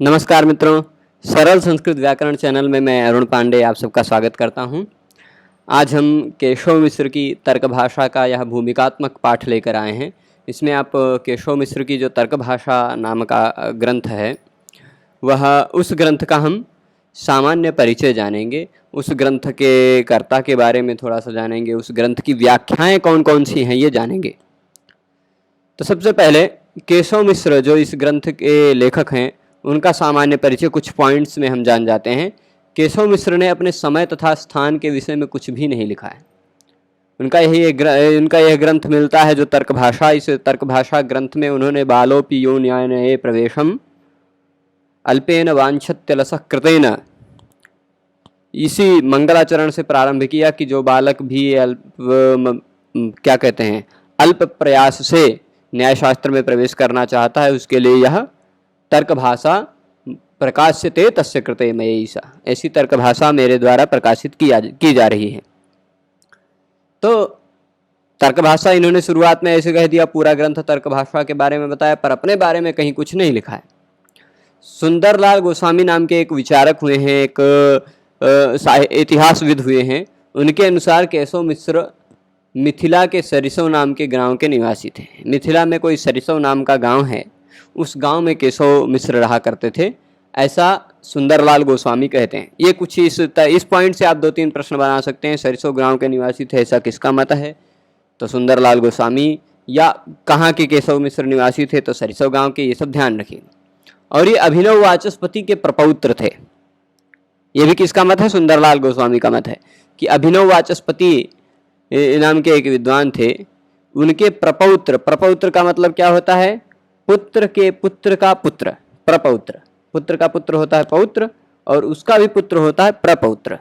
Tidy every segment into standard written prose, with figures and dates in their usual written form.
नमस्कार मित्रों, सरल संस्कृत व्याकरण चैनल में मैं अरुण पांडे आप सबका स्वागत करता हूं। आज हम केशव मिश्र की तर्क भाषा का यह भूमिकात्मक पाठ लेकर आए हैं। इसमें आप केशव मिश्र की जो तर्क भाषा नाम का ग्रंथ है, वह उस ग्रंथ का हम सामान्य परिचय जानेंगे, उस ग्रंथ के कर्ता के बारे में थोड़ा सा जानेंगे, उस ग्रंथ की व्याख्याएँ कौन कौन सी हैं ये जानेंगे। तो सबसे पहले केशव मिश्र जो इस ग्रंथ के लेखक हैं, उनका सामान्य परिचय कुछ पॉइंट्स में हम जान जाते हैं। केशव मिश्र ने अपने समय तथा स्थान के विषय में कुछ भी नहीं लिखा है। उनका यह ग्रंथ मिलता है जो तर्क भाषा, इस तर्क भाषा ग्रंथ में उन्होंने बालोपि यो न्यायनये प्रवेशम अल्पेन वांछत्यलसः कृतेन, इसी मंगलाचरण से प्रारंभ किया कि जो बालक भी अल्प प्रयास से न्यायशास्त्र में प्रवेश करना चाहता है, उसके लिए यह तर्क भाषा प्रकाश्यते तस्य कृते मयैषा, ऐसी तर्क भाषा मेरे द्वारा प्रकाशित की जा रही है। तो तर्क भाषा इन्होंने शुरुआत में ऐसे कह दिया, पूरा ग्रंथ तर्क भाषा के बारे में बताया, पर अपने बारे में कहीं कुछ नहीं लिखा है। सुंदरलाल गोस्वामी नाम के एक विचारक हुए हैं, एक इतिहासविद हुए हैं। उनके अनुसार केशव मिश्र मिथिला के सरिसव नाम के गांव के निवासी थे। मिथिला में कोई सरिसव नाम का गांव है, उस गांव में केशव मिश्र रहा करते थे, ऐसा सुंदरलाल गोस्वामी कहते हैं। ये कुछ इस पॉइंट से आप 2-3 प्रश्न बना सकते हैं। सरिसव गांव के निवासी थे, ऐसा किसका मत है? तो सुंदरलाल गोस्वामी। या कहाँ के केशव मिश्र निवासी थे? तो सरिसव गांव के। ये सब ध्यान रखिए। और ये अभिनव वाचस्पति के प्रपौत्र थे। ये भी किसका मत है? सुंदरलाल गोस्वामी का मत है कि अभिनव वाचस्पति नाम के एक विद्वान थे, उनके प्रपौत्र। प्रपौत्र का मतलब क्या होता है? पुत्र के पुत्र का पुत्र, प्रपौत्र। पुत्र का पुत्र होता है पौत्र, और उसका भी पुत्र होता है प्रपौत्र।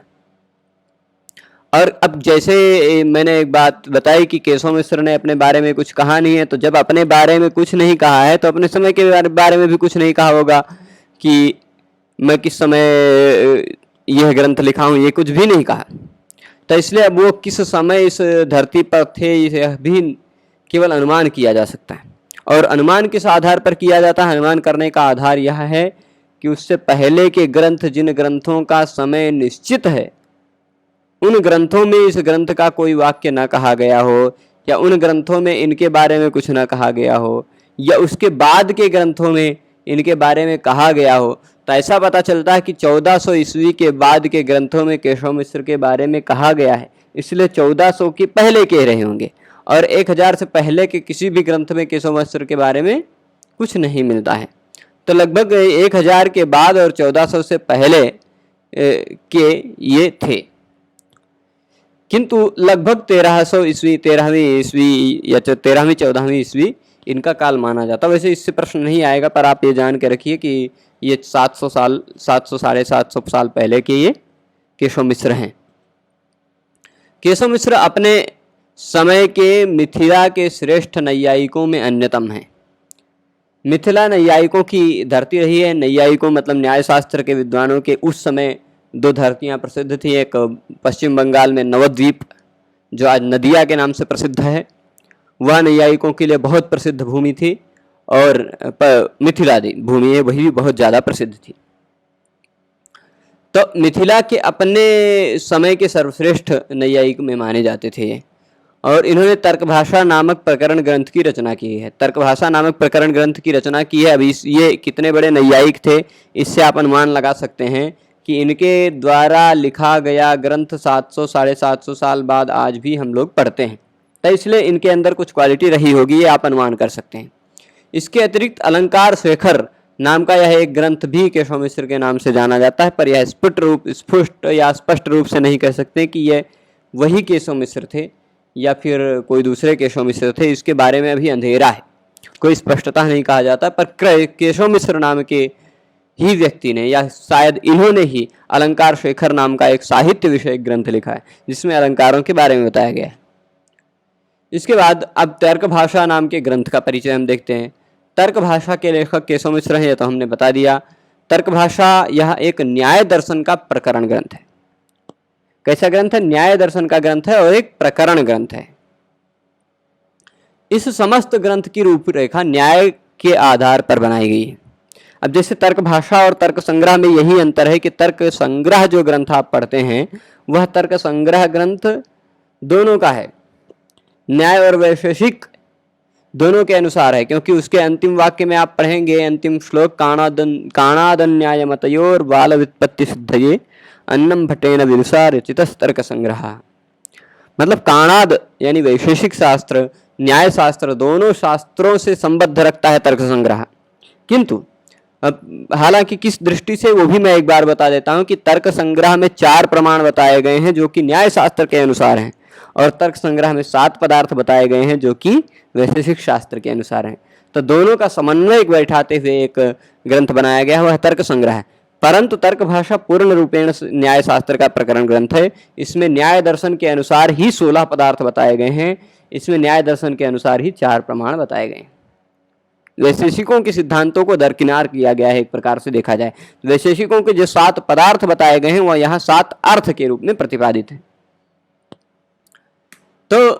और अब जैसे मैंने एक बात बताई कि केशव मिश्र ने अपने बारे में कुछ कहा नहीं है, तो जब अपने बारे में कुछ नहीं कहा है तो अपने समय के बारे में भी कुछ नहीं कहा होगा कि मैं किस समय यह ग्रंथ लिखा हूँ, ये कुछ भी नहीं कहा। तो इसलिए अब वो किस समय इस धरती पर थे, यह भी केवल अनुमान किया जा सकता है। और अनुमान किस आधार पर किया जाता है? अनुमान करने का आधार यह है कि उससे पहले के ग्रंथ, जिन ग्रंथों का समय निश्चित है, उन ग्रंथों में इस ग्रंथ का कोई वाक्य न कहा गया हो, या उन ग्रंथों में इनके बारे में कुछ न कहा गया हो, या उसके बाद के ग्रंथों में इनके बारे में कहा गया हो। तो ऐसा पता चलता है कि 1400 ईस्वी के बाद के ग्रंथों में केशव मिश्र के बारे में कहा गया है, इसलिए 1400 के पहले कह रहे होंगे। और 1000 से पहले के किसी भी ग्रंथ में केशव मिश्र के बारे में कुछ नहीं मिलता है। तो लगभग 1000 के बाद और 1400 से पहले के ये थे। किंतु लगभग 1300 ईस्वी, 13वीं ईस्वी या 13वीं 14वीं ईस्वी इनका काल माना जाता। वैसे इससे प्रश्न नहीं आएगा, पर आप ये जान के रखिए कि ये 700 साल, 700 साढ़े 700 साल पहले के ये केशव मिश्र हैं। केशव मिश्र अपने समय के मिथिला के श्रेष्ठ नैयायिकों में अन्यतम हैं। मिथिला नैयायिकों की धरती रही है। नैयायिकों मतलब न्यायशास्त्र के विद्वानों के उस समय 2 धरतियाँ प्रसिद्ध थी। एक पश्चिम बंगाल में नवद्वीप, जो आज नदिया के नाम से प्रसिद्ध है, वह नैयायिकों के लिए बहुत प्रसिद्ध भूमि थी। और मिथिला भूमि है, वही भी बहुत ज़्यादा प्रसिद्ध थी। तो मिथिला के अपने समय के सर्वश्रेष्ठ नैयायिक में माने जाते थे। और इन्होंने तर्क भाषा नामक प्रकरण ग्रंथ की रचना की है। तर्क भाषा नामक प्रकरण ग्रंथ की रचना की है। अभी ये कितने बड़े नैयायिक थे, इससे आप अनुमान लगा सकते हैं कि इनके द्वारा लिखा गया ग्रंथ 700 साढ़े 700 साल बाद आज भी हम लोग पढ़ते हैं। तो इसलिए इनके अंदर कुछ क्वालिटी रही होगी, ये आप अनुमान कर सकते हैं। इसके अतिरिक्त अलंकार शेखर नाम का यह एक ग्रंथ भी केशव मिश्र के नाम से जाना जाता है, पर यह स्पष्ट रूप से नहीं कह सकते कि यह वही केशव मिश्र थे या फिर कोई दूसरे केशव मिश्र थे। इसके बारे में अभी अंधेरा है, कोई स्पष्टता नहीं कहा जाता। पर केशव मिश्र नाम के ही व्यक्ति ने, या शायद इन्होंने ही अलंकार शेखर नाम का एक साहित्य विषयक ग्रंथ लिखा है, जिसमें अलंकारों के बारे में बताया गया है। इसके बाद अब तर्क भाषा नाम के ग्रंथ का परिचय हम देखते हैं। तर्क भाषा के लेखक केशव मिश्र हैं, ये तो हमने बता दिया। तर्क भाषा यह एक न्याय दर्शन का प्रकरण ग्रंथ है। कैसा ग्रंथ है? न्याय दर्शन का ग्रंथ है और एक प्रकरण ग्रंथ है। इस समस्त ग्रंथ की रूपरेखा न्याय के आधार पर बनाई गई है। अब जैसे तर्क भाषा और तर्क संग्रह में यही अंतर है कि तर्क संग्रह जो ग्रंथ आप पढ़ते हैं वह तर्क संग्रह ग्रंथ दोनों का है, न्याय और वैशेषिक दोनों के अनुसार है, क्योंकि उसके अंतिम वाक्य में आप पढ़ेंगे अंतिम श्लोक काणादन्याय मतयोर बाल व्युत्पत्ति सिद्धये अन्नम भट्टेन विदुषा रचितस् तर्क संग्रह। मतलब काणाद यानी वैशेषिक शास्त्र, न्याय शास्त्र, दोनों शास्त्रों से संबद्ध रखता है तर्क संग्रह। किंतु हालांकि किस दृष्टि से वो भी मैं एक बार बता देता हूं कि तर्क संग्रह में 4 प्रमाण बताए गए हैं जो कि न्याय शास्त्र के अनुसार हैं, और तर्क संग्रह में 7 पदार्थ बताए गए हैं जो कि वैशेषिक शास्त्र के अनुसार हैं। तो दोनों का समन्वय बैठाते हुए एक ग्रंथ बनाया गया है, वह तर्क संग्रह है। परंतु तर्क भाषा पूर्ण रूपेण न्याय शास्त्र का प्रकरण ग्रंथ है। इसमें न्याय दर्शन के अनुसार ही 16 पदार्थ बताए गए हैं, इसमें न्याय दर्शन के अनुसार ही 4 प्रमाण बताए गए हैं। वैशेषिकों के सिद्धांतों को दरकिनार किया गया है। एक प्रकार से देखा जाए वैशेषिकों के जो 7 पदार्थ बताए गए हैं वह यहाँ 7 अर्थ के रूप में प्रतिपादित है। तो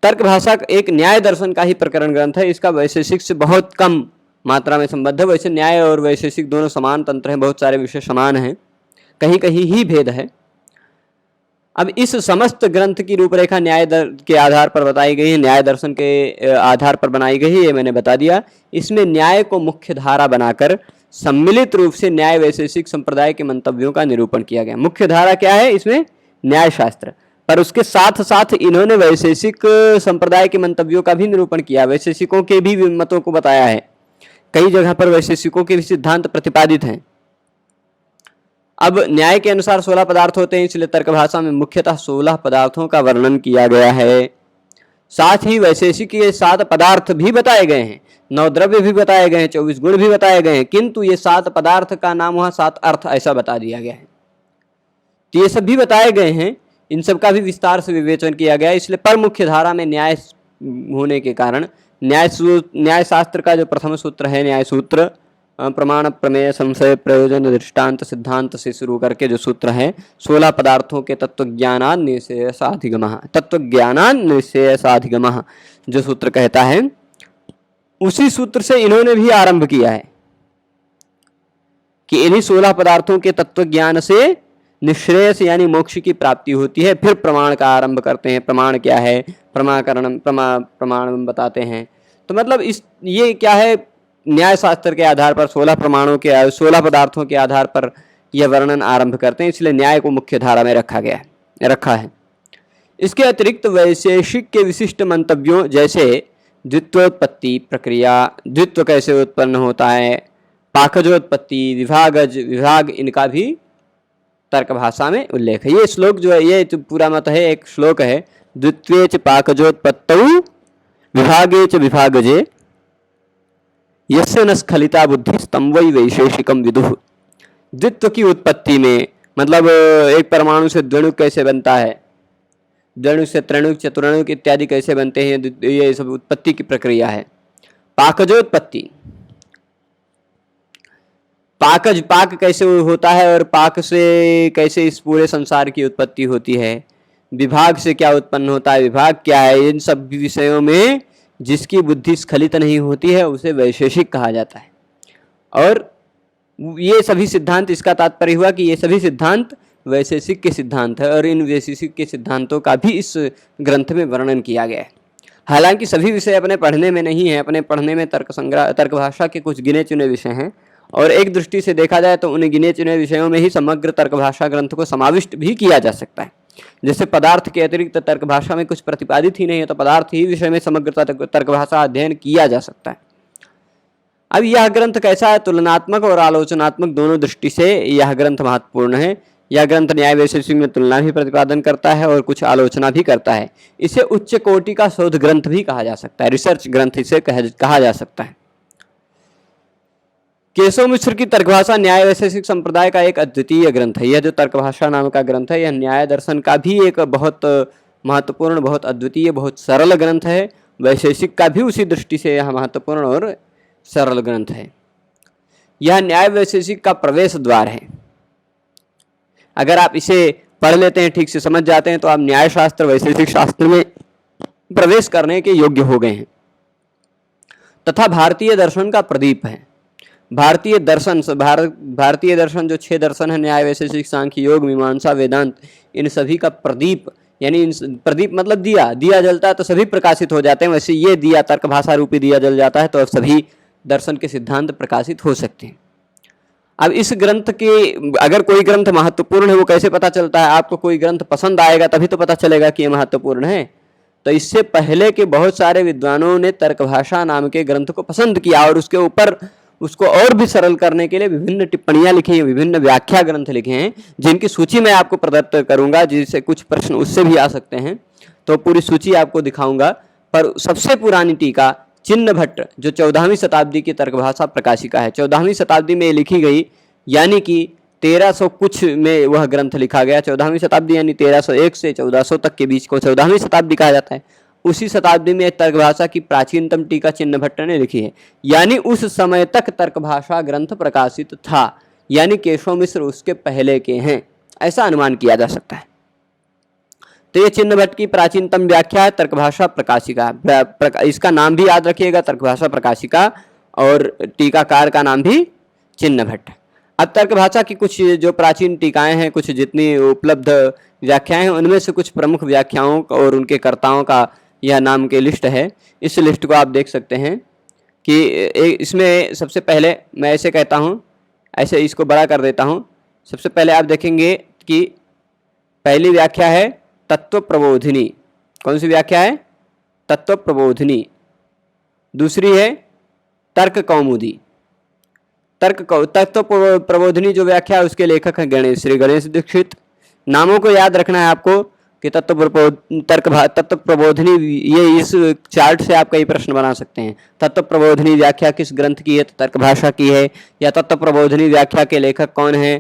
तर्क भाषा एक न्याय दर्शन का ही प्रकरण ग्रंथ है, इसका वैशेषिक से बहुत कम मात्रा में संबंध है। वैसे न्याय और वैशेषिक दोनों समान तंत्र हैं, बहुत सारे विषय समान हैं, कहीं कहीं ही भेद है। अब इस समस्त ग्रंथ की रूपरेखा न्याय के आधार पर बताई गई है, न्याय दर्शन के आधार पर बनाई गई है, ये मैंने बता दिया। इसमें न्याय को मुख्य धारा बनाकर सम्मिलित रूप से न्याय वैशेषिक संप्रदाय के मंतव्यों का निरूपण किया गया। मुख्य धारा क्या है इसमें? न्याय शास्त्र, पर उसके साथ साथ इन्होंने वैशेषिक संप्रदाय के मंतव्यों का भी निरूपण किया, वैशेषिकों के भी मतों को बताया है। कई जगह पर वैशेषिकों के भी सिद्धांत प्रतिपादित हैं। अब न्याय के अनुसार 16 पदार्थ होते हैं, इसलिए तर्क भाषा में मुख्यतः 16 पदार्थों का वर्णन किया गया है। साथ ही वैशेषिक के 7 पदार्थ भी बताए गए हैं, 9 द्रव्य भी बताए गए हैं, 24 गुण भी बताए गए हैं, किंतु ये 7 पदार्थ का नाम वहाँ 7 अर्थ ऐसा बता दिया गया है। तो ये सब भी बताए गए हैं, इन सब का भी विस्तार से विवेचन किया गया है। इसलिए पर मुख्य धारा में न्याय होने के कारण न्याय शास्त्र का जो प्रथम सूत्र है न्याय सूत्र, प्रमाण प्रमेय संशय प्रयोजन दृष्टांत सिद्धांत से शुरू करके जो सूत्र है 16 पदार्थों के तत्वज्ञानान् निश्चयसाधिगमः, तत्वज्ञानान् निश्चयसाधिगमः जो सूत्र कहता है, उसी सूत्र से इन्होंने भी आरंभ किया है कि इन्हीं 16 पदार्थों के तत्वज्ञान से निश्रेयस यानी मोक्ष की प्राप्ति होती है। फिर प्रमाण का आरंभ करते हैं। प्रमाण क्या है? प्रमाण बताते हैं। तो मतलब ये क्या है, न्याय शास्त्र के आधार पर 16 पदार्थों के आधार पर यह वर्णन आरंभ करते हैं, इसलिए न्याय को मुख्य धारा में रखा है। इसके अतिरिक्त वैशेषिक के विशिष्ट मंतव्यों जैसे द्वित्वोत्पत्ति प्रक्रिया, द्वित्व कैसे उत्पन्न होता है, पाकजोत्पत्ति, विभाग, इनका भी तर्क भाषा में उल्लेख है। ये श्लोक जो है, ये जो पूरा मत है, एक श्लोक है, द्वित्वे च पाकजोत्पत्तौ विभागे च विभागजे यस्य न स्खलिता बुद्धि तं वै वैशेषिकम विदुः। द्वित्व की उत्पत्ति में मतलब एक परमाणु से द्विणुक कैसे बनता है, द्विणुक से त्रिणुक चतुर्णुक इत्यादि कैसे बनते हैं, ये सब उत्पत्ति की प्रक्रिया है। पाकजोत्पत्ति, पाक कैसे होता है और पाक से कैसे इस पूरे संसार की उत्पत्ति होती है, विभाग से क्या उत्पन्न होता है, विभाग क्या है, इन सब विषयों में जिसकी बुद्धि स्खलित नहीं होती है उसे वैशेषिक कहा जाता है। और ये सभी सिद्धांत, इसका तात्पर्य हुआ कि ये सभी सिद्धांत वैशेषिक के सिद्धांत है और इन वैशेषिक के सिद्धांतों का भी इस ग्रंथ में वर्णन किया गया है। हालांकि सभी विषय अपने पढ़ने में नहीं है, अपने पढ़ने में तर्क भाषा के कुछ गिने चुने विषय हैं, और एक दृष्टि से देखा जाए तो उन गिने चुने विषयों में ही समग्र तर्क भाषा ग्रंथ को समाविष्ट भी किया जा सकता है। जैसे पदार्थ के अतिरिक्त तर्क भाषा में कुछ प्रतिपादित ही नहीं है, तो पदार्थ ही विषय में समग्र तर्क भाषा अध्ययन किया जा सकता है। अब यह ग्रंथ कैसा है? तुलनात्मक और आलोचनात्मक दोनों दृष्टि से यह ग्रंथ महत्वपूर्ण है। यह ग्रंथ न्याय वैशेषिक में तुलना भी प्रतिपादन करता है और कुछ आलोचना भी करता है। इसे उच्च कोटि का शोध ग्रंथ भी कहा जा सकता है, रिसर्च ग्रंथ इसे कहा जा सकता है। केशव मिश्र की तर्कभाषा न्याय वैशेषिक संप्रदाय का एक अद्वितीय ग्रंथ है। यह जो तर्कभाषा नाम का ग्रंथ है, यह न्याय दर्शन का भी एक बहुत महत्वपूर्ण, बहुत अद्वितीय, बहुत सरल ग्रंथ है। वैशेषिक का भी उसी दृष्टि से यह महत्वपूर्ण और सरल ग्रंथ है। यह न्याय वैशेषिक का प्रवेश द्वार है। अगर आप इसे पढ़ लेते हैं, ठीक से समझ जाते हैं, तो आप न्याय शास्त्र वैशेषिक शास्त्र में प्रवेश करने के योग्य हो गए हैं, तथा भारतीय दर्शन का प्रदीप है। भारतीय दर्शन जो 6 दर्शन है, न्याय, वैशेषिक, सांख्य, योग, मीमांसा, वेदांत, इन सभी का प्रदीप, यानी प्रदीप मतलब दिया जलता है तो सभी प्रकाशित हो जाते हैं। वैसे ये दिया तर्क भाषा रूपी दिया जल जाता है तो अब सभी दर्शन के सिद्धांत प्रकाशित हो सकते हैं। अब इस ग्रंथ के, अगर कोई ग्रंथ महत्वपूर्ण है वो कैसे पता चलता है? आपको कोई ग्रंथ पसंद आएगा तभी तो पता चलेगा कि ये महत्वपूर्ण है। तो इससे पहले के बहुत सारे विद्वानों ने तर्क भाषा नाम के ग्रंथ को पसंद किया और उसके ऊपर उसको और भी सरल करने के लिए विभिन्न टिप्पणियां लिखी हैं, विभिन्न व्याख्या ग्रंथ लिखे हैं, जिनकी सूची मैं आपको प्रदत्त करूंगा, जिससे कुछ प्रश्न उससे भी आ सकते हैं। तो पूरी सूची आपको दिखाऊंगा। पर सबसे पुरानी टीका चिन्ह भट्ट जो 14वीं शताब्दी की तर्क भाषा प्रकाशिका है, 14वीं शताब्दी में लिखी गई, यानी कि 1300 कुछ में वह ग्रंथ लिखा गया। 14वीं शताब्दी यानी 1301 से 1400 तक के बीच को 14वीं शताब्दी कहा जाता है। उसी शताब्दी में तर्क भाषा की प्राचीनतम टीका चिन्ह भट्ट ने लिखी है, यानी उस समय तक तर्क भाषा ग्रंथ प्रकाशित था, यानी केशव मिश्र उसके पहले के हैं, ऐसा अनुमान किया जा सकता है। तो ये चिन्ह भट्ट की प्राचीनतम व्याख्या है तर्क भाषा प्रकाशिका। इसका नाम भी याद रखिएगा, तर्क भाषा प्रकाशिका, और टीकाकार का नाम भी चिन्ह भट्ट। अब तर्क भाषा की कुछ जो प्राचीन टीकाएं हैं, कुछ जितनी उपलब्ध व्याख्याएं हैं, उनमें से कुछ प्रमुख व्याख्याओं और उनके कर्ताओं का यह नाम के लिस्ट है। इस लिस्ट को आप देख सकते हैं कि इसमें सबसे पहले मैं ऐसे कहता हूँ, ऐसे इसको बड़ा कर देता हूँ। सबसे पहले आप देखेंगे कि पहली व्याख्या है तत्व प्रबोधिनी। कौन सी व्याख्या है? तत्व प्रबोधिनी। दूसरी है तर्क कौमुदी। तत्व प्रबोधिनी जो व्याख्या है उसके लेखक हैं श्री गणेश दीक्षित। नामों को याद रखना है आपको कि तत्व प्रबोधिनी, ये इस चार्ट से आप कई प्रश्न बना सकते हैं। तत्व प्रबोधिनी व्याख्या किस ग्रंथ की है? तो तर्क भाषा की है। या तत्व प्रबोधिनी व्याख्या के लेखक कौन हैं?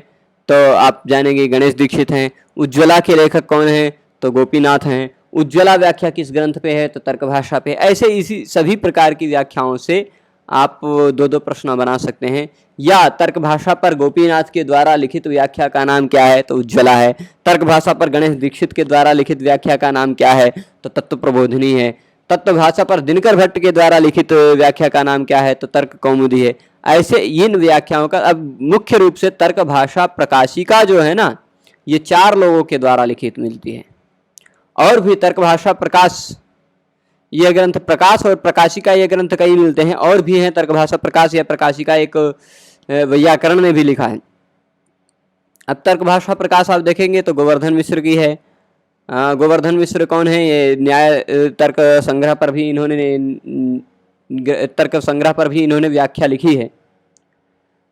तो आप जानेंगे गणेश दीक्षित हैं। उज्ज्वला के लेखक कौन हैं? तो गोपीनाथ हैं। उज्ज्वला व्याख्या किस ग्रंथ पे है? तो तर्क भाषा पे। ऐसे इसी सभी प्रकार की व्याख्याओं से आप 2-2 प्रश्न बना सकते हैं। या तर्क भाषा पर गोपीनाथ के द्वारा लिखित व्याख्या का नाम क्या है? तो उज्ज्वला है। तर्क भाषा पर गणेश दीक्षित के द्वारा लिखित व्याख्या का नाम क्या है? तो तत्व प्रबोधिनी है। तत्व भाषा पर दिनकर भट्ट के द्वारा लिखित व्याख्या का नाम क्या है? तो तर्क कौमुदी है। ऐसे इन व्याख्याओं का, अब मुख्य रूप से तर्क भाषा प्रकाशिका जो है ना, ये 4 लोगों के द्वारा लिखित मिलती है। और भी तर्क भाषा प्रकाश, यह ग्रंथ प्रकाश और प्रकाशिका, ये ग्रंथ कई मिलते हैं। और भी हैं तर्क भाषा प्रकाश या प्रकाशिका, एक व्याकरण में भी लिखा है। अब तर्क भाषा प्रकाश आप देखेंगे तो गोवर्धन मिश्र की है। गोवर्धन मिश्र कौन है? ये न्याय तर्क संग्रह पर भी इन्होंने व्याख्या लिखी है।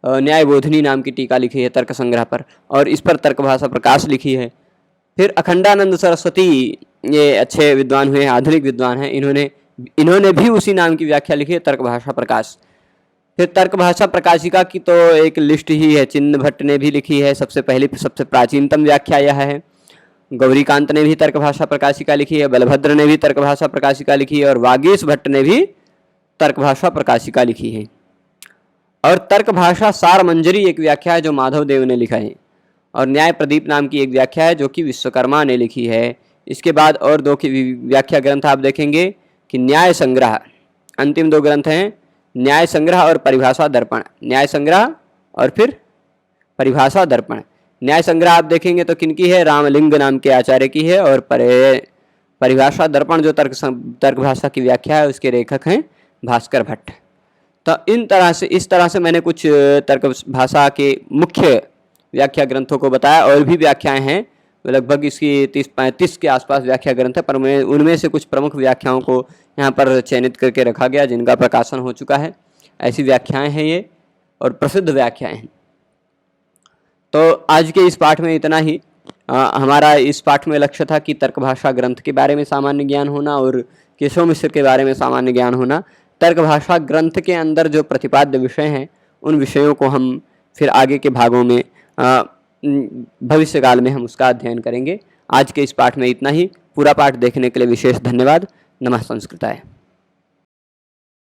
न्याय बोधिनी नाम की टीका लिखी है तर्क संग्रह पर, और इस पर तर्क भाषा प्रकाश लिखी है। फिर अखंडानंद सरस्वती, ये अच्छे विद्वान हुए हैं, आधुनिक विद्वान हैं, इन्होंने भी उसी नाम की व्याख्या लिखी है तर्क भाषा प्रकाश। फिर तर्क भाषा प्रकाशिका की तो एक लिस्ट ही है। चिन्ह भट्ट ने भी लिखी है, सबसे प्राचीनतम व्याख्या यह है। गौरीकांत ने भी तर्क भाषा प्रकाशिका लिखी है। बलभद्र ने भी तर्क भाषा प्रकाशिका लिखी है। और वागीश भट्ट ने भी तर्क भाषा प्रकाशिका लिखी है। और तर्क भाषा सार मंजरी एक व्याख्या है जो माधव देव ने लिखा है। और न्याय प्रदीप नाम की एक व्याख्या है जो कि विश्वकर्मा ने लिखी है। इसके बाद और 2 की व्याख्या ग्रंथ आप देखेंगे कि न्याय संग्रह, अंतिम 2 ग्रंथ हैं, न्याय संग्रह और परिभाषा दर्पण। न्याय संग्रह और फिर परिभाषा दर्पण। न्याय संग्रह आप देखेंगे तो किनकी है? रामलिंग नाम के आचार्य की है। और परिभाषा दर्पण जो तर्क भाषा की व्याख्या है उसके लेखक हैं भास्कर भट्ट। तो इस तरह से मैंने कुछ तर्क भाषा के मुख्य व्याख्या ग्रंथों को बताया। और भी व्याख्याएं हैं, लगभग इसकी 30-35 के आसपास व्याख्या ग्रंथ है, पर मैं उनमें से कुछ प्रमुख व्याख्याओं को यहाँ पर चयनित करके रखा गया जिनका प्रकाशन हो चुका है। ऐसी व्याख्याएं हैं ये, और प्रसिद्ध व्याख्याएं हैं। तो आज के इस पाठ में इतना ही। हमारा इस पाठ में लक्ष्य था कि तर्क भाषा ग्रंथ के बारे में सामान्य ज्ञान होना और केशव मिश्र के बारे में सामान्य ज्ञान होना। तर्क भाषा ग्रंथ के अंदर जो प्रतिपाद्य विषय हैं उन विषयों को हम फिर आगे के भागों में भविष्य काल में हम उसका अध्ययन करेंगे। आज के इस पाठ में इतना ही। पूरा पाठ देखने के लिए विशेष धन्यवाद। नमः संस्कृताय।